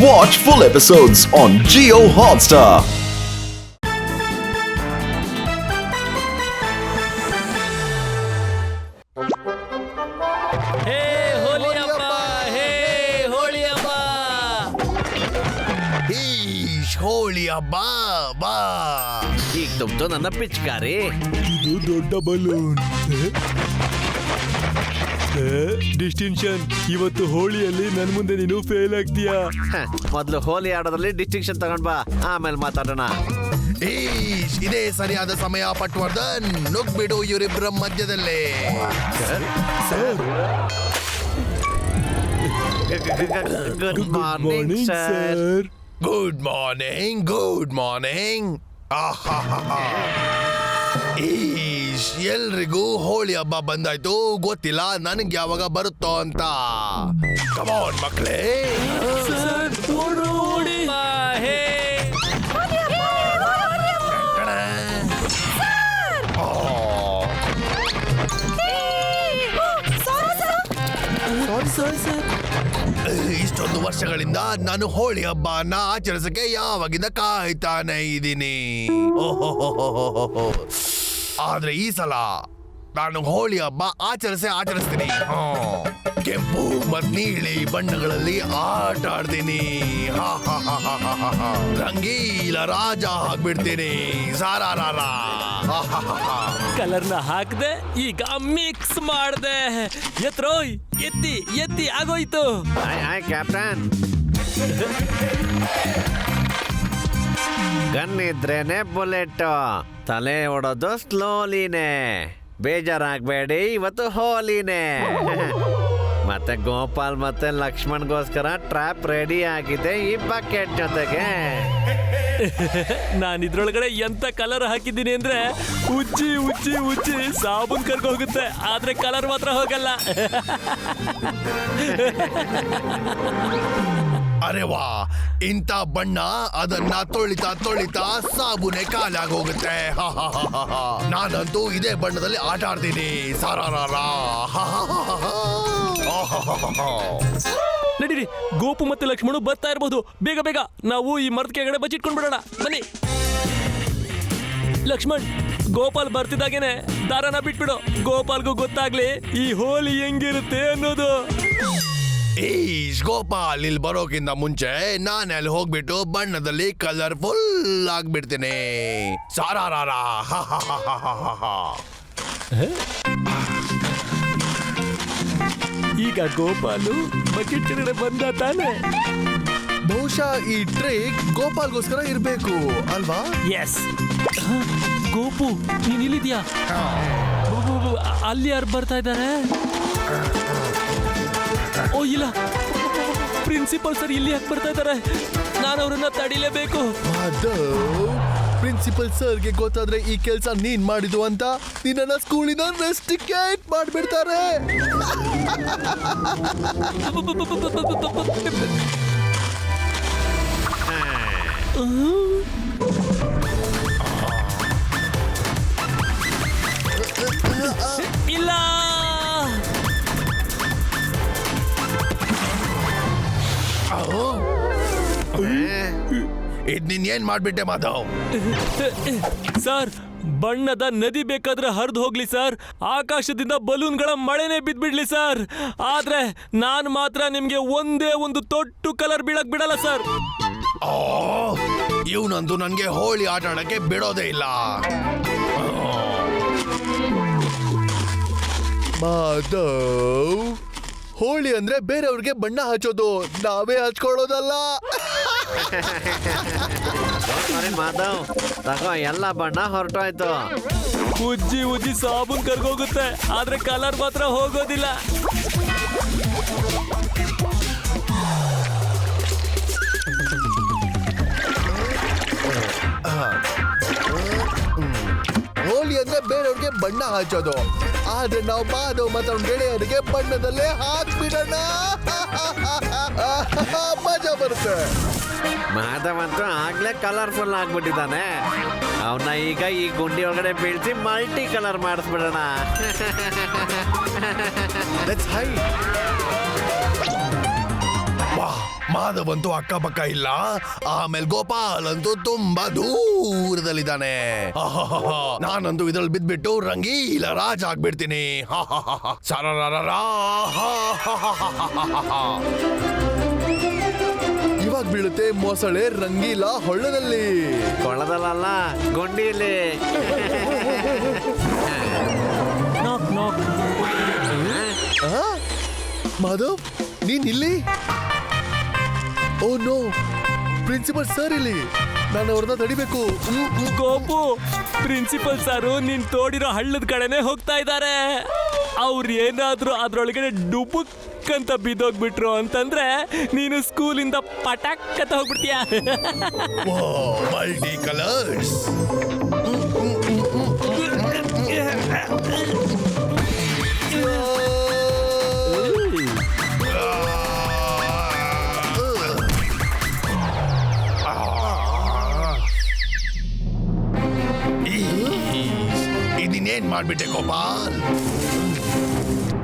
Watch full episodes on Jio Hotstar. ಹೇ ಹೋಲಿ ಹಬ್ಬ, ಹೇ ಹೋಳಿ ಹಬ್ಬ. ಹೋಳಿ ಹಬ್ಬ ಬಾ. ಈಗ ತುಂಬ್ತು ನನ್ನ ಪಿಚ್ಕಾರಿ. ಇದು ದೊಡ್ಡ ಬಲೂನ್. ಡಿಸ್ಟಿಂಕ್ಷನ್. ಇವತ್ತು ಹೋಳಿಯಲ್ಲಿ ನನ್ ಮುಂದೆ ನೀನು ಫೇಲ್ ಆಗ್ತೀಯಾ? ಮೊದ್ಲು ಹೋಲಿ ಆಡೋದ್ರಲ್ಲಿ ಡಿಸ್ಟಿಂಕ್ಷನ್ ತಗೊಂಡ್ ಬಾ, ಆಮೇಲೆ ಮಾತಾಡೋಣ. ಇದೇ ಸರಿಯಾದ ಸಮಯ ಪಟ್ವರ್ಧನ್. ನುಗ್ಬಿಡು ಇವರಿಬ್ಬರ ಮಧ್ಯದಲ್ಲೇ. Good morning sir. Good morning, good morning. ಎಲ್ರಿಗೂ ಹೋಳಿ ಹಬ್ಬ ಬಂದಾಯ್ತು. ಗೊತ್ತಿಲ್ಲ ನನಗೆ ಯಾವಾಗ ಬರುತ್ತೋ ಅಂತ. ಕಮಾನ್ ಮಕ್ಕಳೇ. ಇಷ್ಟೊಂದು ವರ್ಷಗಳಿಂದ ನಾನು ಹೋಳಿ ಹಬ್ಬನ ಆಚರಿಸಕ್ಕೆ ಯಾವಾಗಿಂದ ಕಾಯ್ತಾನೆ ಇದ್ದೀನಿ. ಆದ್ರೆ ಈ ಸಲ ನಾನು ಹೋಳಿ ಹಬ್ಬ ಆಚರಿಸ್ತೀನಿ. ಕೆಂಪು ಮತ್ ನೀಲಿ ಬಣ್ಣಗಳಲ್ಲಿ ಆಟ ಆಡ್ತೀನಿ. ರಂಗೀಲ ರಾಜ ಆಗ್ಬಿಡ್ತೀನಿ. ಸಾರಾರ ಕಲರ್ನ ಹಾಕ್ದೆ, ಈಗ ಮಿಕ್ಸ್ ಮಾಡ್ದೆ. ಎತ್ರೋಯ್, ಎತ್ತಿ ಎತ್ತಿ ಆಗೋಯ್ತು. Hi captain. ಗನ್ ಇದ್ರೇನೆ ಬುಲೆಟ್, ತಲೆ ಹೊಡೋದು ಸ್ಲೋಲಿನೇ. ಬೇಜಾರಾಗ್ಬೇಡಿ, ಇವತ್ತು ಹೋಲಿನೇ. ಮತ್ತೆ ಗೋಪಾಲ್ ಮತ್ತೆ ಲಕ್ಷ್ಮಣ್ಗೋಸ್ಕರ ಟ್ರ್ಯಾಪ್ ರೆಡಿ ಆಗಿದೆ ಈ ಬಕೆಟ್ ಜೊತೆಗೆ. ನಾನು ಇದ್ರೊಳಗಡೆ ಎಂತ ಕಲರ್ ಹಾಕಿದ್ದೀನಿ ಅಂದ್ರೆ ಉಜ್ಜಿ ಉಜ್ಜಿ ಉಜ್ಜಿ ಸಾಬೂನ್ ಕರ್ಕೋಗುತ್ತೆ, ಆದ್ರೆ ಕಲರ್ ಮಾತ್ರ ಹೋಗಲ್ಲ. ಅರೆ ವಾ, ಇಂಥ ಬಣ್ಣ ಅದನ್ನ ತೊಳಿತಾ ಸಾಬೂನೆ ಖಾಲಿಯಾಗಿ ಹೋಗುತ್ತೆ. ನಾನಂತೂ ಇದೇ ಬಣ್ಣದಲ್ಲಿ ಆಟ ಆಡ್ತೀನಿ. ಸಾರಾರ ನಡೀರಿ, ಗೋಪು ಮತ್ತೆ ಲಕ್ಷ್ಮಣು ಬರ್ತಾ ಇರಬಹುದು. ಬೇಗ ಬೇಗ ನಾವು ಈ ಮರದ ಕೆಳಗಡೆ ಬಚ್ಚಿಟ್ಕೊಂಡ್ ಬಿಡೋಣ. ಬನ್ನಿ ಲಕ್ಷ್ಮಣ್, ಗೋಪಾಲ್ ಬರ್ತಿದ್ದಾಗೇನೆ ದಾರನ ಬಿಟ್ಬಿಡು. ಗೋಪಾಲ್ಗೂ ಗೊತ್ತಾಗ್ಲಿ ಈ ಹೋಲಿ ಹೆಂಗಿರುತ್ತೆ ಅನ್ನೋದು. ಗೋಪಾಲ್ ಇಲ್ಲಿ ಬರೋಕ್ಕಿಂತ ಮುಂಚೆ ನಾನು ಅಲ್ಲಿ ಹೋಗ್ಬಿಟ್ಟು ಬಣ್ಣದಲ್ಲಿ ಕಲರ್ಫುಲ್ ಆಗ್ಬಿಡ್ತೀನಿ. ಸಾರಾರ ಈಗ ಗೋಪಾಲು ಬಕೆಟ್ ಕೆಳಗಡೆ ಬಂದ ತಾನೆ. ಬಹುಶಃ ಈ ಟ್ರಿಕ್ ಗೋಪಾಲ್ಗೋಸ್ಕರ ಇರ್ಬೇಕು ಅಲ್ವಾ? ಎಸ್. ಗೋಪು, ನೀನ್ ಇಲ್ಲಿದ್ಯಾ? ಅಲ್ಲಿ ಯಾರು ಬರ್ತಾ ಇದ್ದಾರೆ? ಓ ಇಲ್ಲ, ಪ್ರಿನ್ಸಿಪಲ್ ಸರ್ ಇಲ್ಲಿ ಯಾಕೆ ಬರ್ತಾ ಇದ್ದಾರೆ? ನಾನು ಅವರನ್ನ ತಡಿಲೇಬೇಕು. ಪ್ರಿನ್ಸಿಪಲ್ ಸರ್ಗೆ ಗೊತ್ತಾದ್ರೆ ಈ ಕೆಲಸ ನೀನ್ ಮಾಡಿದ್ದು ಅಂತ ನಿನ್ನ ಸ್ಕೂಲಿನ ರೆಸ್ಟಿಕೇಟ್ ಮಾಡ್ಬಿಡ್ತಾರೆ. ಇಲ್ಲ, ಇದ್ ನೀನ್ ಏನ್ ಮಾಡ್ಬಿಟ್ಟೆ ಮಾಧವ್? ಸರ್, ಬಣ್ಣದ ನದಿ ಬೇಕಾದ್ರೆ ಹರಿದು ಹೋಗ್ಲಿ ಸರ್, ಆಕಾಶದಿಂದ ಬಲೂನ್ಗಳ ಮಳೆನೇ ಬಿದ್ಬಿಡ್ಲಿ ಸರ್, ಆದ್ರೆ ನಾನ್ ಮಾತ್ರ ನಿಮ್ಗೆ ಒಂದೇ ಒಂದು ತೊಟ್ಟು ಕಲರ್ ಬೀಳಕ್ ಬಿಡಲ್ಲ ಸರ್. ಇವನಂತೂ ನನ್ಗೆ ಹೋಳಿ ಆಟ ಆಡಕ್ಕೆ ಬಿಡೋದೇ ಇಲ್ಲ. ಮಾಧವ್, ಹೋಳಿ ಅಂದ್ರೆ ಬೇರೆಯವ್ರಿಗೆ ಬಣ್ಣ ಹಚ್ಚೋದು, ನಾವೇ ಹಚ್ಕೊಳ್ಳೋದಲ್ಲ. ಮಾಧವ್ ತಗೋ, ಎಲ್ಲ ಬಣ್ಣ ಹೊರಟೋಯ್ತು. ಉಜ್ಜಿ ಉಜ್ಜಿ ಸಾಬೂನ್ ಕರ್ಗೋಗುತ್ತೆ, ಆದ್ರೆ ಕಲರ್ ಮಾತ್ರ ಹೋಗೋದಿಲ್ಲ. ಹೋಳಿ ಅಂದ್ರೆ ಬೇರೆಯವ್ರಿಗೆ ಬಣ್ಣ ಹಚ್ಚೋದು, ಆದ್ರೆ ನಾವು ಮಾಧವ್ ಮತ್ತು ಅವ್ನ ಗೆಳೆಯರಿಗೆ ಬಣ್ಣದಲ್ಲೇ ಹಾಕ್ಬಿಡೋಣ. ಮಜಾ ಬರುತ್ತೆ. ಮಾಧವ್ ಅಂತೂ ಆಗ್ಲೇ ಕಲರ್ಫುಲ್ ಆಗ್ಬಿಟ್ಟಿದ್ದಾನೆ. ಅವನ್ನ ಈಗ ಈ ಗುಂಡಿ ಒಳಗಡೆ ಬೀಳ್ಸಿ ಮಲ್ಟಿ ಕಲರ್ ಮಾಡಿಸ್ಬಿಡೋಣ. ಮಾಧವ್ ಅಂತೂ ಅಕ್ಕಪಕ್ಕ ಇಲ್ಲ. ಆಮೇಲೆ ಗೋಪಾಲ್ ಅಂತೂ ತುಂಬಾ ದೂರದಲ್ಲಿದ್ದಾನೆ. ನಾನಂತೂ ಇದ್ರಲ್ಲಿ ಬಿದ್ಬಿಟ್ಟು ರಂಗೀಲ ರಾಜ ಆಗ್ಬಿಡ್ತೀನಿ. ಸರರರರಾ. ಇವಾಗ ಬೀಳುತ್ತೆ ಮೊಸಳೆ ರಂಗೀಲ ಹೊಳ್ಳದಲ್ಲಿ. ಕೊಳ್ಳದಲ್ಲ ಗೊಂಡಿಯಲ್ಲಿ. ನಾಕ್ ನಾಕ್. ಮಾಧವ್ ನೀನ್ ಇಲ್ಲಿ? ಓ ನೋ, ಪ್ರಿನ್ಸಿಪಲ್ ಸರ್ ಇಲ್ಲಿ. ನಾನು ಅವ್ರನ್ನ ತಡಿಬೇಕು. ಗೋಪು, ಪ್ರಿನ್ಸಿಪಲ್ ಸಾರು ನೀನ್ ತೋಡಿರೋ ಹಳ್ಳದ ಕಡೆನೆ ಹೋಗ್ತಾ ಇದ್ದಾರೆ. ಅವ್ರು ಏನಾದ್ರೂ ಅದ್ರೊಳಗಡೆ ಡುಬುಕ್ ಅಂತ ಬಿದ್ದೋಗ್ಬಿಟ್ರು ಅಂತಂದ್ರೆ ನೀನು ಸ್ಕೂಲಿಂದ ಪಟಾಕ್ ಅಂತ ಹೋಗ್ಬಿಡ್ತೀಯ. Multi colours. ಇದನ್ನೇನ್ ಮಾಡ್ಬಿಟ್ಟೆ ಗೋಪಾಲ್?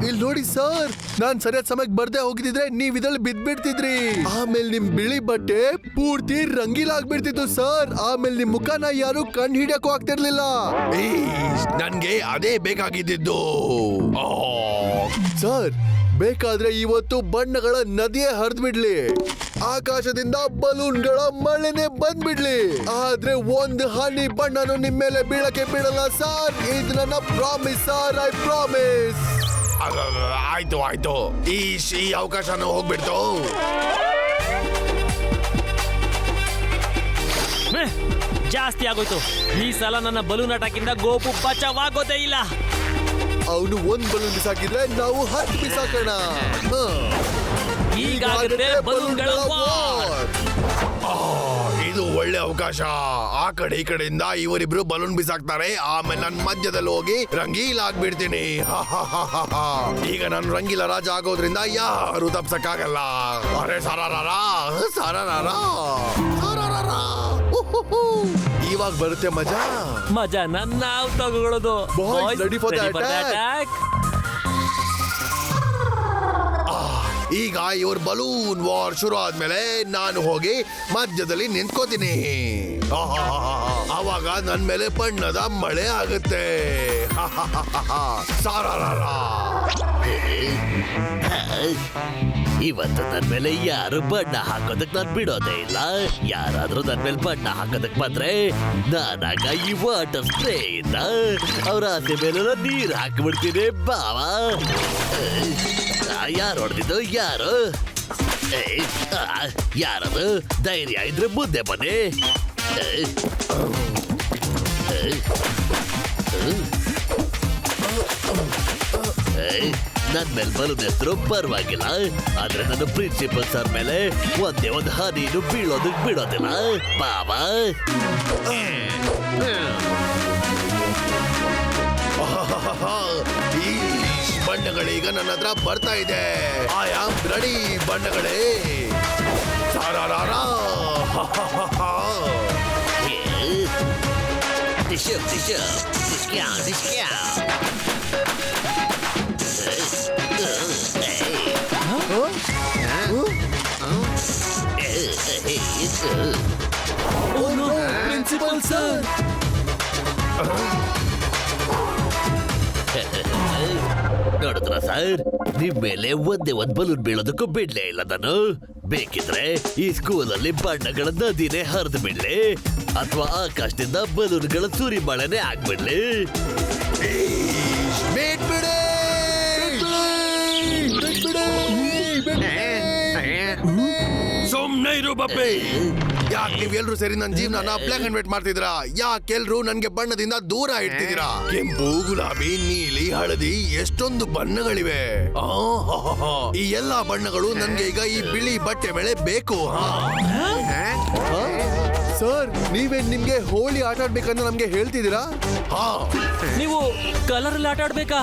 ಇಲ್ಲಿ ನೋಡಿ ಸರ್, ನಾನ್ ಸರಿಯಾದ ಸಮಯಕ್ಕೆ ಬರ್ದೇ ಹೋಗಿದ್ರೆ ನೀವ್ ಇದ್ರಲ್ಲಿ ಬಿದ್ಬಿಡ್ತಿದ್ರಿ. ಆಮೇಲೆ ನಿಮ್ ಬಿಳಿ ಬಟ್ಟೆ ಪೂರ್ತಿ ರಂಗೀಲಾಗ್ಬಿಡ್ತಿತ್ತು ಸರ್. ಆಮೇಲೆ ನಿಮ್ ಮುಖನ ಯಾರು ಕಂಡು ಹಿಡಿಯಕ್ಕೂ ಆಗ್ತಿರ್ಲಿಲ್ಲ. ನನ್ಗೆ ಅದೇ ಬೇಕಾಗಿದ್ದು. ಸರ್, ಬೇಕಾದ್ರೆ ಇವತ್ತು ಬಣ್ಣಗಳ ನದಿಯೇ ಹರಿದ್ಬಿಡ್ಲಿ, ಆಕಾಶದಿಂದ ಬಲೂನ್ಗಳ ಮಳೆನೆ ಬಂದ್ಬಿಡ್ಲಿ, ಆದ್ರೆ ಒಂದು ಹನಿ ಬಣ್ಣನು ನಿಮ್ ಮೇಲೆ ಬೀಳಕ್ಕೆ ಬಿಡಲ್ಲ ಸರ್. ಇದು ನನ್ನ ಪ್ರಾಮಿಸ್ ಸರ್, ಐ ಪ್ರಾಮಿಸ್. ಆಯ್ತು ಆಯ್ತು, ಈ ಅವಕಾಶನೂ ಹೋಗ್ಬಿಡ್ತು. ಜಾಸ್ತಿ ಆಗೋಯ್ತು. ಈ ಸಲ ನನ್ನ ಬಲೂನ್ ಅಟಾಕಿಂದ ಗೋಪು ಬಚಾವಾಗೋದೇ ಇಲ್ಲ. ಅವನು ಒಂದ್ ಬಲೂನ್ ಬಿಸಾಕಿದ್ರೆ ನಾವು 10 ಬಿಸಾಕೋಣ. ಈಗಾಗಲೇ ಬಲೂನ್ಗಳ ವಾರ್. ಇದು ಒಳ್ಳೆ ಅವಕಾಶ. ಆ ಕಡೆ ಈ ಕಡೆಯಿಂದ ಇವರಿಬ್ರು ಬಲೂನ್ ಬಿಸಾಕ್ತಾರೆ. ಆಮೇಲೆ ನನ್ನ ಮಧ್ಯದಲ್ಲಿ ಹೋಗಿ ರಂಗೀಲ ಆಗ್ಬಿಡ್ತೀನಿ. ಈಗ ನಾನು ರಂಗೀಲ ರಾಜ ಆಗೋದ್ರಿಂದ ಯಾರು ತಪ್ಸಕ್ಕಾಗಲ್ಲ. ಅರೆ ಸರಾರ ಸರಾರ. ಇವಾಗ ಬರುತ್ತೆ ಮಜಾ. ಮಜಾನ ನಾವು ತಗೊಳ್ಳೋದು. Boys, ready for the attack. ಈಗ ಇವ್ರ ಬಲೂನ್ ವಾರ್ ಶುರು ಆದ್ಮೇಲೆ ನಾನು ಹೋಗಿ ಮಧ್ಯದಲ್ಲಿ ನಿಂತ್ಕೋತೀನಿ. ಆವಾಗ ನನ್ ಮೇಲೆ ಬಣ್ಣದ ಮಳೆ ಆಗುತ್ತೆ. ಸಾರಾರ. ಇವತ್ತು ನನ್ ಮೇಲೆ ಯಾರು ಬಣ್ಣ ಹಾಕೋದಕ್ ನಾನ್ ಬಿಡೋದೇ ಇಲ್ಲ. ಯಾರಾದ್ರೂ ನನ್ ಮೇಲೆ ಬಣ್ಣ ಹಾಕೋದಕ್ ಬಂದ್ರೆ ನಾನಾಗ ಈ ವಾಟರ್ ಸ್ಪ್ರೇ ಇಂದ ಅವ್ರ ಆಸೆ ಮೇಲೆ ನೀರ್ ಹಾಕ್ಬಿಡ್ತೀನಿ. ಬಾವಾ, ಯಾರು ಹೊಡೆದಿದ್ದು? ಯಾರು? ಯಾರದು? ಧೈರ್ಯ ಇದ್ರೆ ಮುಂದೆ ಬನ್ನಿ. ನನ್ ಮೇಲೆ ಬಲೂನ್ ಹೆಸರು ಪರವಾಗಿಲ್ಲ, ಆದ್ರೆ ನನ್ನ ಪ್ರಿನ್ಸಿಪಲ್ ಸರ್ ಮೇಲೆ ಒಂದೇ ಒಂದು ಹನಿನು ಬೀಳೋದಕ್ ಬಿಡೋದಿಲ್ಲ. ಬಾಬಾ, ಈ ಬಣ್ಣಗಳೀಗ ನನ್ನ ಹತ್ರ ಬರ್ತಾ ಇದೆ. ಐ ಆಮ್ ರೆಡಿ ಬಣ್ಣಗಳೇ. ಸಾರಾರ. ಡಿಶಪ್ ಡಿಶಪ್ ಡಿಶ್ಕ್ಯಾ ಡಿಶ್ಕ್ಯಾ. ಪ್ರಿನ್ಸಿಪಲ್ ಸರ್, ನೋಡಿದ್ರ ಸರ್, ನಿಮ್ ಮೇಲೆ ಒಂದೇ ಒಂದ್ ಬಲೂನ್ ಬೀಳೋದಕ್ಕೂ ಬಿಡ್ಲೇ ಇಲ್ಲ ನಾನು. ಬೇಕಿದ್ರೆ ಈ ಸ್ಕೂಲಲ್ಲಿ ಬಣ್ಣಗಳ ನದಿನೇ ಹರಿದು ಬಿಡ್ಲಿ, ಅಥವಾ ಆಕಾಶದಿಂದ ಬಲೂನ್ಗಳ ಸುರಿ ಮಳೆನೇ ಆಗ್ಬಿಡ್ಲಿ. ಬಿಟ್ಬಿಡಿ. ಸುಮ್ನೆ ಇರು ಬಪ್ಪಿ. ಯಾಕೆ ನೀವೆಲ್ರೂ ಸೇರಿ ನನ್ನ ಜೀವನ ಬ್ಲಾಕ್ ಅಂಡ್ ವೈಟ್ ಮಾಡ್ತಿದ್ದೀರಾ? ಯಾಕೆಲ್ರು ನನ್ಗೆ ಬಣ್ಣದಿಂದ ದೂರ ಇಡ್ತಿದ್ದೀರಾ? ಕೆಂಪು, ಗುಲಾಬಿ, ನೀಲಿ, ಹಳದಿ, ಎಷ್ಟೊಂದು ಬಣ್ಣಗಳಿವೆ. ಈ ಎಲ್ಲಾ ಬಣ್ಣಗಳು ನನ್ಗೆ ಈಗ ಈ ಬಿಳಿ ಬಟ್ಟೆ ಮೇಲೆ ಬೇಕು. ಸರ್, ನೀವೇನ್ ನಿಮ್ಗೆ ಹೋಳಿ ಆಟ ಆಡ್ಬೇಕಂತ ನಮ್ಗೆ ಹೇಳ್ತಿದ್ದೀರಾ? ನೀವು ಕಲರ್ ಅಲ್ಲಿ ಆಟ ಆಡ್ಬೇಕಾ?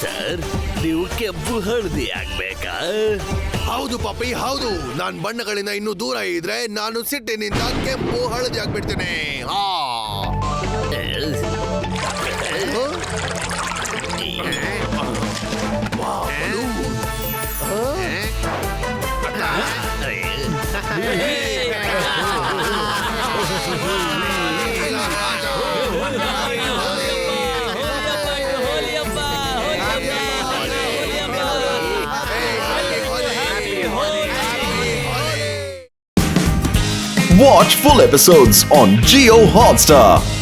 ಸರ್, ನೀವು ಕೆಂಪು ಹಳದಿ ಆಗ್ಬೇಕಾ? ಹೌದು ಪಾಪಿ, ಹೌದು. ನಾನ್ ಬಣ್ಣಗಳಿಂದ ಇನ್ನೂ ದೂರ ಇದ್ರೆ ನಾನು ಸಿಟ್ಟಿನಿಂದ ಕೆಂಪು ಹಳದಿ ಆಗ್ಬಿಡ್ತೇನೆ. Watch full episodes on Geo Hotstar.